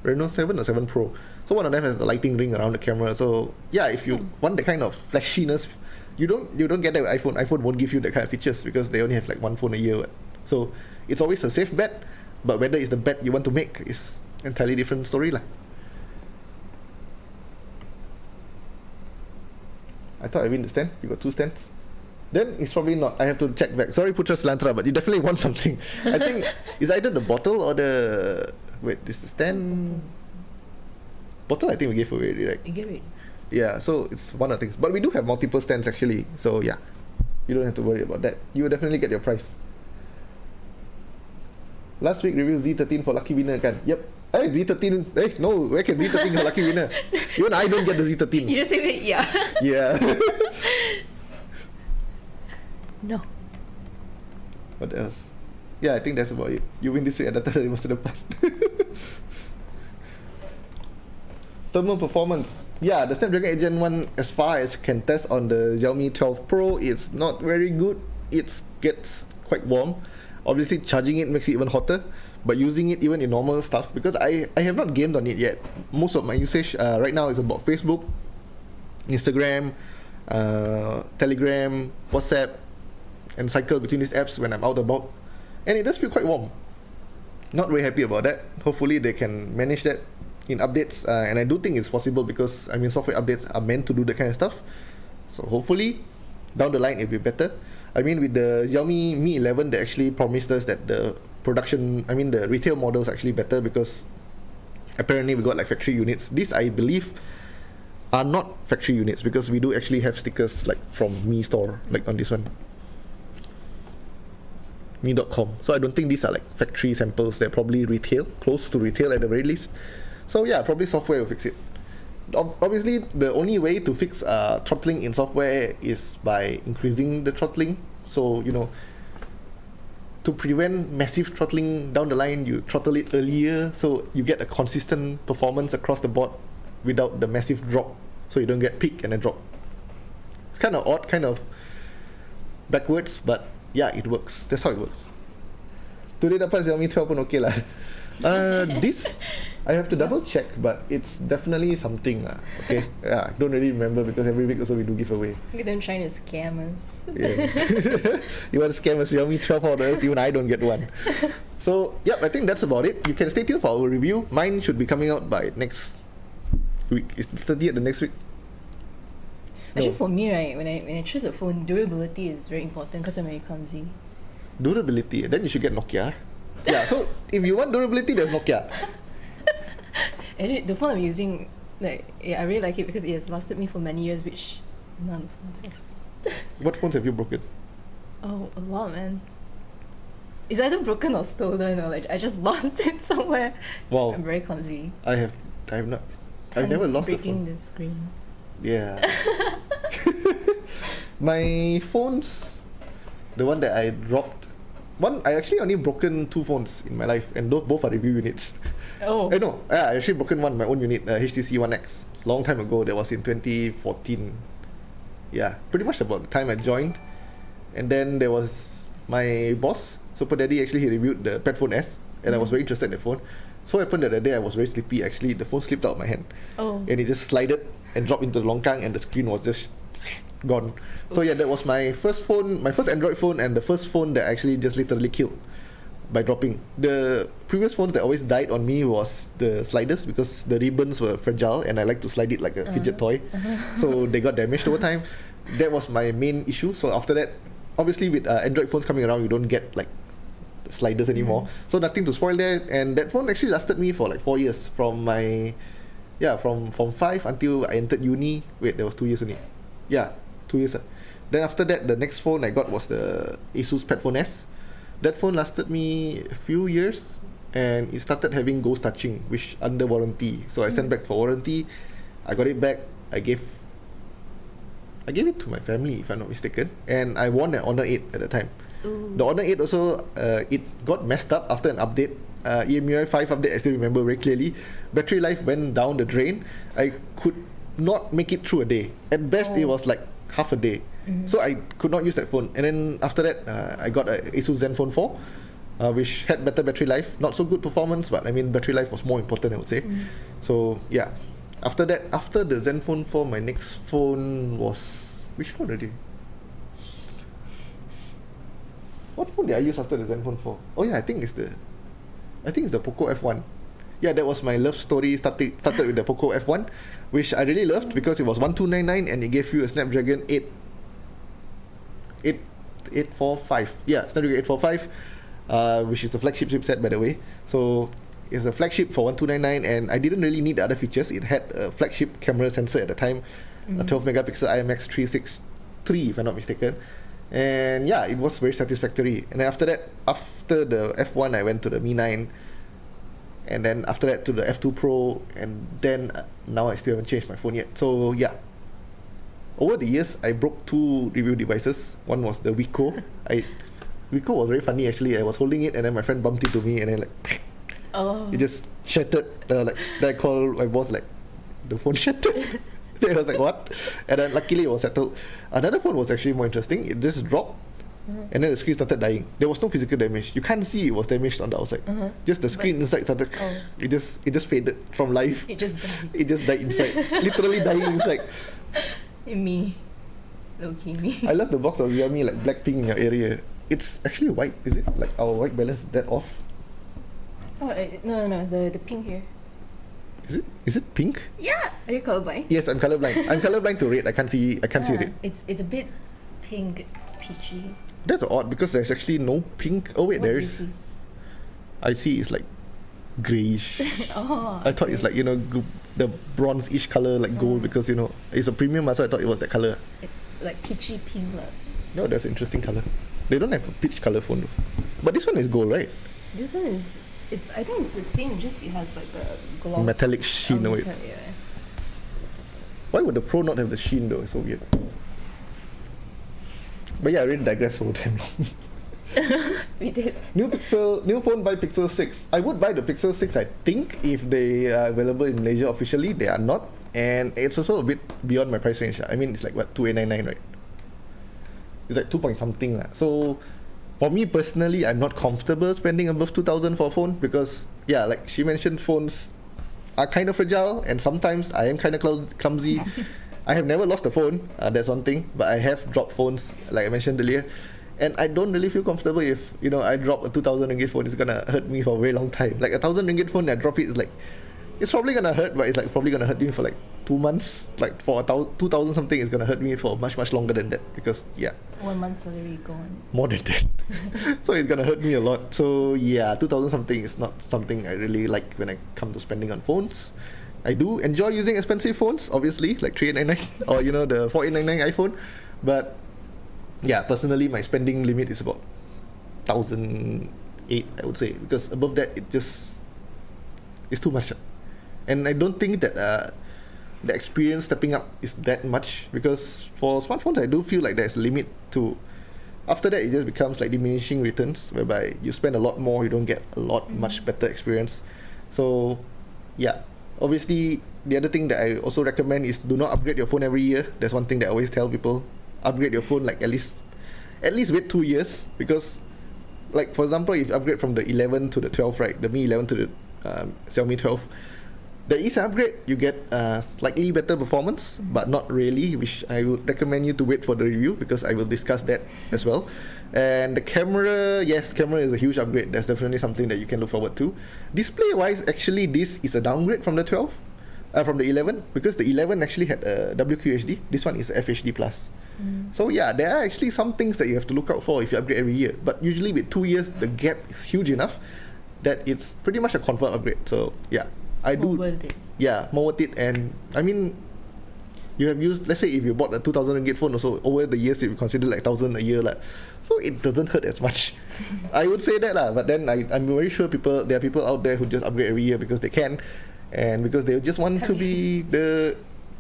or 7 Pro. So one of them has the lighting ring around the camera. So yeah, if you want that kind of flashiness, you don't get that with iPhone. iPhone won't give you that kind of features because they only have like one phone a year. So it's always a safe bet, but whether it's the bet you want to make is entirely different story lah. I thought I win the stand. You got 2 stands. Then it's probably not. I have to check back. Sorry, Putra Silantra, but you definitely want something. I think it's either the bottle or the... Wait, this is the stand? Bottle I think we gave away already, right? You gave it. Yeah, so it's one of the things. But we do have multiple stands actually. So yeah, you don't have to worry about that. You will definitely get your prize. Last week review Z13 for lucky winner kan? Yep. Z13. No, where can Z13 for lucky winner? Even I don't get the Z13. You just say it, yeah. Yeah. No. What else? Yeah, I think that's about it. You win this week, ada dari masa depan. Thermal performance. Yeah, the Snapdragon 8 Gen 1, as far as can test on the Xiaomi 12 Pro, it's not very good. It gets quite warm. Obviously, charging it makes it even hotter. But using it even in normal stuff, because I have not gamed on it yet. Most of my usage right now is about Facebook, Instagram, Telegram, WhatsApp, and cycle between these apps when I'm out about. And it does feel quite warm. Not very happy about that. Hopefully they can manage that in updates, and I do think it's possible because software updates are meant to do that kind of stuff. So hopefully down the line it'll be better. With the Xiaomi Mi 11, they actually promised us that the retail model is actually better because apparently we got like factory units. These, I believe, are not factory units because we do actually have stickers like from Mi Store, like on this one, Mi.com. So I don't think these are like factory samples. They're probably retail, close to retail at the very least. So yeah, probably software will fix it. Obviously, the only way to fix throttling in software is by increasing the throttling. So, to prevent massive throttling down the line, you throttle it earlier so you get a consistent performance across the board without the massive drop, so you don't get peak and then drop. It's kind of odd, kind of backwards, but yeah, it works. That's how it works. Today dapat Xiaomi 12 pun okay lah. I have to double check, but it's definitely something. Okay, yeah, I don't really remember because every week also we do giveaway. Look at them trying to scam us. Yeah. You want to scam a Xiaomi 12 orders, even I don't get one. So, yep, I think that's about it. You can stay tuned for our review. Mine should be coming out by next week. Is 30th the next week? Actually, No. for me, right, when I choose a phone, durability is very important because I'm very clumsy. Durability, then you should get Nokia. Yeah, so if you want durability, there's Nokia. And the phone I'm using, like, yeah, I really like it because it has lasted me for many years, which none of the phones have. What phones have you broken? Oh, a lot, man. It's either broken or stolen, or like I just lost it somewhere. Wow. I'm very clumsy. I've never Hence lost a breaking phone. the screen. Yeah. My phones, the one that I dropped, I actually only broken 2 phones in my life, and both are review units. Oh. No, I actually broken my own unit, HTC One X, long time ago. That was in 2014. Yeah, pretty much about the time I joined. And then there was my boss, Super Daddy, actually he reviewed the Pet Phone S, and I was very interested in the phone. So happened that the day I was very sleepy, actually the phone slipped out of my hand. Oh. And it just slided and dropped into the longkang, and the screen was just gone. So yeah, that was my first phone, my first Android phone, and the first phone that I actually just literally killed by dropping. The previous phones that always died on me was the sliders because the ribbons were fragile and I like to slide it like a fidget toy. So they got damaged over time. That was my main issue. So after that, obviously with Android phones coming around, you don't get like sliders anymore. So nothing to spoil there. And that phone actually lasted me for like 4 years from my, from 5 until I entered uni. Wait, there was 2 years only. Yeah, 2 years. Then after that, the next phone I got was the Asus Pet Phone S. That phone lasted me a few years, and it started having ghost touching, which under warranty. So I sent back for warranty. I got it back. I gave it to my family, if I'm not mistaken, and I won an Honor 8 at the time. Ooh. The Honor 8 also, it got messed up after an update. EMUI 5 update, I still remember very clearly. Battery life went down the drain. I could not make it through a day. At best, it was like half a day. So I could not use that phone. And then after that, I got a Asus Zenfone 4, which had better battery life. Not so good performance, but I mean battery life was more important, I would say. So yeah, after that, after the Zenfone 4, my next phone was, which phone already? What phone did I use after the Zenfone 4? Oh yeah, I think it's the Poco F1. Yeah, that was my love story. Started with the Poco F1, which I really loved because it was 1299 and it gave you a Snapdragon 845. Yeah, Snapdragon 845, which is the flagship chipset, by the way. So it's a flagship for 1299, and I didn't really need the other features. It had a flagship camera sensor at the time, a 12 megapixel IMX363, if I'm not mistaken. And yeah, it was very satisfactory. And then after that, after the F1, I went to the Mi 9. And then after that to the F2 Pro, and then now I still haven't changed my phone yet. So yeah, over the years I broke 2 review devices. One was the Wiko. Wiko was very funny actually. I was holding it and then my friend bumped into me and then like it just shattered. Then I called my boss like, the phone shattered. Then I was like, what? And then luckily it was settled. Another phone was actually more interesting. It just dropped. And then the screen started dying. There was no physical damage. You can't see it was damaged on the outside. Just the screen inside started. It just faded from life. It just died. It just died inside. Literally dying inside. Me. Low-key me. I love the box of Xiaomi like Blackpink in your area. It's actually white. Is it like our white balance that off? Oh, no, the pink here. Is it pink? Yeah. Are you colorblind? Yes, I'm colorblind. I'm colorblind to red. I can't see red. It's a bit pink, peachy. That's odd because there's actually no pink. Oh wait, What do you there's. see? I see it's like greyish. Oh. I thought it's like the bronze-ish color like gold because it's a premium, so I thought it was that color. Like peachy pink. No, that's an interesting color. They don't have a peach color phone though. But this one is gold, right? This one is. I think it's the same. Just it has like a gloss. Metallic sheen on it. Yeah. Why would the Pro not have the sheen though? It's so weird. But yeah, I really digress so damn long. We did. New phone by Pixel 6. I would buy the Pixel 6, I think, if they are available in Malaysia officially. They are not. And it's also a bit beyond my price range. I mean, it's like what, 2899, right? It's like 2 point something. So for me personally, I'm not comfortable spending above 2,000 for a phone because, yeah, like she mentioned, phones are kind of fragile, and sometimes I am kind of clumsy. I have never lost a phone, that's one thing, but I have dropped phones, like I mentioned earlier. And I don't really feel comfortable if, you know, I drop a 2,000 ringgit phone, it's gonna hurt me for a very long time. Like a 1,000 ringgit phone, I drop it, it's like, it's probably gonna hurt, but it's like probably gonna hurt me for like 2 months. Like for 2,000 something, it's gonna hurt me for much longer than that, because yeah. 1 month's salary gone. More than that. So it's gonna hurt me a lot. So yeah, 2,000 something is not something I really like when I come to spending on phones. I do enjoy using expensive phones, obviously, like 3899 or you know the 4899 iPhone, but yeah, personally my spending limit is about 1,008, I would say, because above that it just is too much. And I don't think that the experience stepping up is that much, because for smartphones I do feel like there's a limit to, after that it just becomes like diminishing returns, whereby you spend a lot more, you don't get a lot much better experience. So yeah, obviously the other thing that I also recommend is do not upgrade your phone every year. That's one thing that I always tell people. Upgrade your phone like at least wait 2 years, because like for example, if you upgrade from the 11 to the 12, right, the Mi 11 to the Xiaomi 12, there is an upgrade. You get slightly better performance, but not really, which I would recommend you to wait for the review, because I will discuss that as well. And the camera, yes, camera is a huge upgrade. That's definitely something that you can look forward to. Display wise, actually this is a downgrade from the 12, from the 11, because the 11 actually had a WQHD. This one is FHD plus. So yeah, there are actually some things that you have to look out for if you upgrade every year. But usually with 2 years, the gap is huge enough that it's pretty much a confirmed upgrade. So yeah, It's more worth it. Yeah, more worth it. And I mean, you have used, let's say if you bought a 2,000 ringgit phone also, over the years you consider like 1,000 a year, like, so it doesn't hurt as much. I would say that lah, but then I'm very sure there are people out there who just upgrade every year because they can, and because they just want to be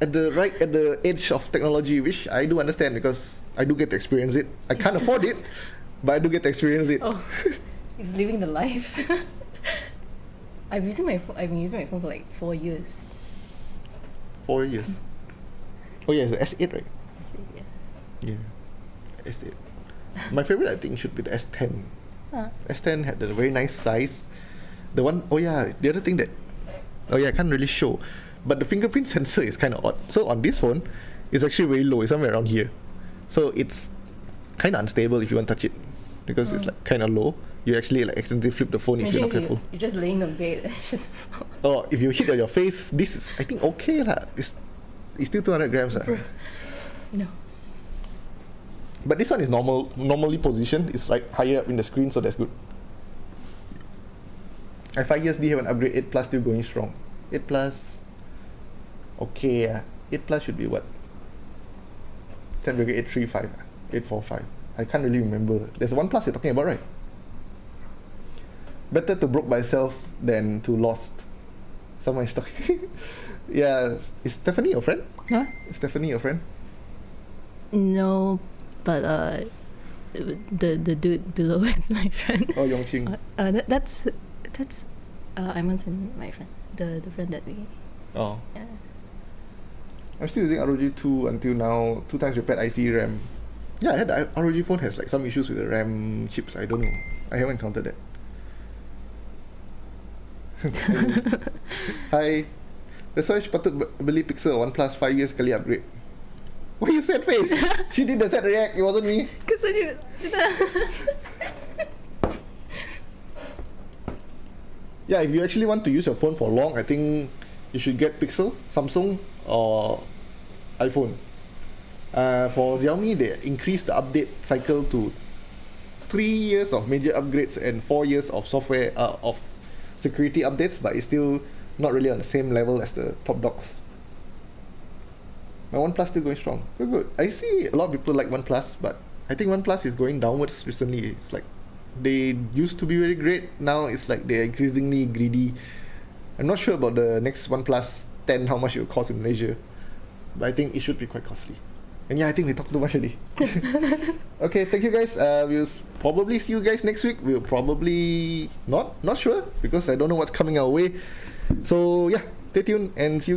at the edge of technology, which I do understand, because I do get to experience it. I can't afford it, but I do get to experience it. Oh, he's living the life. I've been using my phone for like 4 years. 4 years. Oh yeah, it's the S8, right? S8, yeah. Yeah, S8. My favorite, I think, should be the S10. S10 had a very nice size. The other thing that, I can't really show, but the fingerprint sensor is kind of odd. So on this phone, it's actually very low. It's somewhere around here. So it's kind of unstable if you want to touch it, because it's like kind of low. You actually like accidentally flip the phone if you're not careful. You're just laying on bed. Or if you hit on your face, this is, I think, okay lah. It's still 200 grams. No. But this one is normally positioned. It's like higher up in the screen, so that's good. I 5 years D have an upgrade. 8 Plus still going strong. 8 Plus, okay. 8 Plus should be what? 835, 845. I can't really remember. There's one Plus you're talking about, right? Better to broke by itself than to lost. Someone is talking. Yeah, is Stephanie your friend? Huh? Is Stephanie your friend? No, but the dude below is my friend. Oh, Yongqing. That's Iman's and my friend. The friend that we. Oh. Yeah. I'm still using ROG 2 until now. 2 times repaired IC RAM. Yeah, I had the ROG phone has like some issues with the RAM chips. I don't know. I haven't encountered that. Hi. That's why she patut beli Pixel OnePlus 5 years sekali upgrade. Why you sad face? She did the sad react. It wasn't me. Because I did that. Yeah, if you actually want to use your phone for long, I think you should get Pixel, Samsung, or iPhone. For Xiaomi, they increased the update cycle to 3 years of major upgrades and 4 years of software of security updates, but it's still not really on the same level as the top dogs. My OnePlus still going strong. Good. I see a lot of people like OnePlus, but I think OnePlus is going downwards recently. It's like they used to be very great. Now it's like they're increasingly greedy. I'm not sure about the next OnePlus 10, how much it will cost in Malaysia, but I think it should be quite costly. And yeah, I think we talked too much already. Okay, thank you guys. We'll probably see you guys next week. We'll probably not sure, because I don't know what's coming our way. So yeah, stay tuned and see you guys.